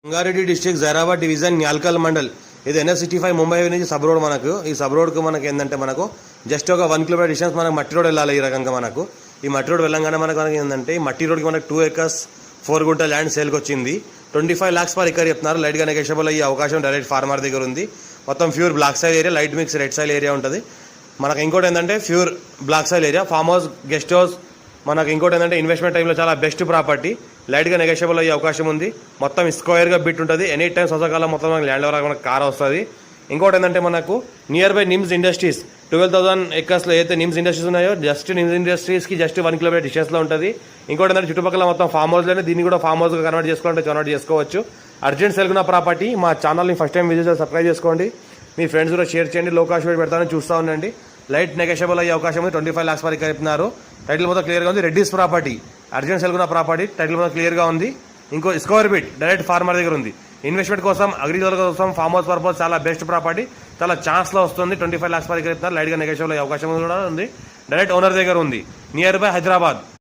Rangareddy district Zaheerabad division Nyalkal mandal ఇది NH65 Mumbai నుంచి sub road మనకు ఈ సబ్ రోడ్కు మనకి ఏంటంటే మనకు జస్ట్ ఒక 1 కిలోమీటర్ డిస్టెన్స్ మనకు మట్టి రోడ్ వెళ్ళాలి. ఈ రకంగా మనకు ఈ మట్టి రోడ్ వెళ్ళంగానే మనకు ఏంటంటే ఈ మట్టి రోడ్కి మనకు 2 acres 4 గుంట ల్యాండ్ సేల్కి వచ్చింది. 25 lakhs పర్ ఎకర్ చెప్తున్నారు. లైట్గా నెగోషియబుల్ అయ్యే అవకాశం డైరెక్ట్ ఫార్మర్ దగ్గర ఉంది. మొత్తం pure black soil area, light mix red soil area ఉంటుంది. మనకు ఇంకోటి ఏంటంటే pure black soil area, farm house, guest house. మనకు ఇంకోటి ఏంటంటే ఇన్వెస్ట్మెంట్ టైంలో చాలా బెస్ట్ ప్రాపర్టీ, లైట్గా నెగోషియబుల్ అయ్యే అవకాశం ఉంది. మొత్తం స్క్వేర్గా బిట్ ఉంటుంది. ఎనీ టైం సంవత్సరాల మొత్తం మనకి ల్యాండ్ ఓవర్ మనకు కార్ వస్తుంది. ఇంకోటి ఏంటంటే మనకు నియర్ బై నిమ్స్ ఇండస్ట్రీస్ 12,000 acresలో అయితే నిమ్స్ ఇండస్ట్రీస్ ఉన్నాయో జస్ట్ నిమ్స్ ఇండస్ట్రీస్కి జస్ట్ 1 కిలోమీటర్ డిస్టెన్స్లో ఉంటుంది. ఇంకోటి ఏంటంటే చుట్టుపక్కల మొత్తం ఫామ్ హౌస్లోనే దీన్ని కూడా ఫామ్ హౌస్గా కన్వర్ట్ చేసుకోవాలంటే కన్వర్ట్ చేసుకోవచ్చు. అర్జెంట్ సెల్గున్న ప్రాపర్టీ. మా ఛానల్ని ఫస్ట్ టైం విజిట్ చేసి సబ్స్క్రైబ్ చేసుకోండి. మీ ఫ్రెండ్స్ కూడా షేర్ చేయండి. లో కాస్ట్ రేట్ పెడతానని చూస్తూ ఉండండి. లైట్ నెగోషియబుల్ అయ్యే అవకాశం ఉంది. 25 lakhs వరకు చెప్తున్నారు. టైటిల్ మొత్తం క్లియర్గా ఉంది. రెడ్డిస్ ప్రాపర్టీ, అర్జెంట్ సెల్గున్న ప్రాపర్టీ. టైటిల్ మొత్తం క్లియర్గా ఉంది. ఇంకో స్క్వేర్ బిట్ డైరెక్ట్ ఫార్మర్ దగ్గర ఉంది. ఇన్వెస్ట్మెంట్ కోసం, అగ్రికల్చర్ కోసం, ఫామ్ హౌస్ పర్పస్ చాలా బెస్ట్ ప్రాపర్టీ. చాలా ఛాన్స్లో వస్తుంది. 25 lakhs వరకు చెప్తున్నారు. లైట్గా నెగోషియబుల్ అయ్యే అవకాశం కూడా ఉంది. డైరెక్ట్ ఓనర్ దగ్గర ఉంది. Near by Hyderabad.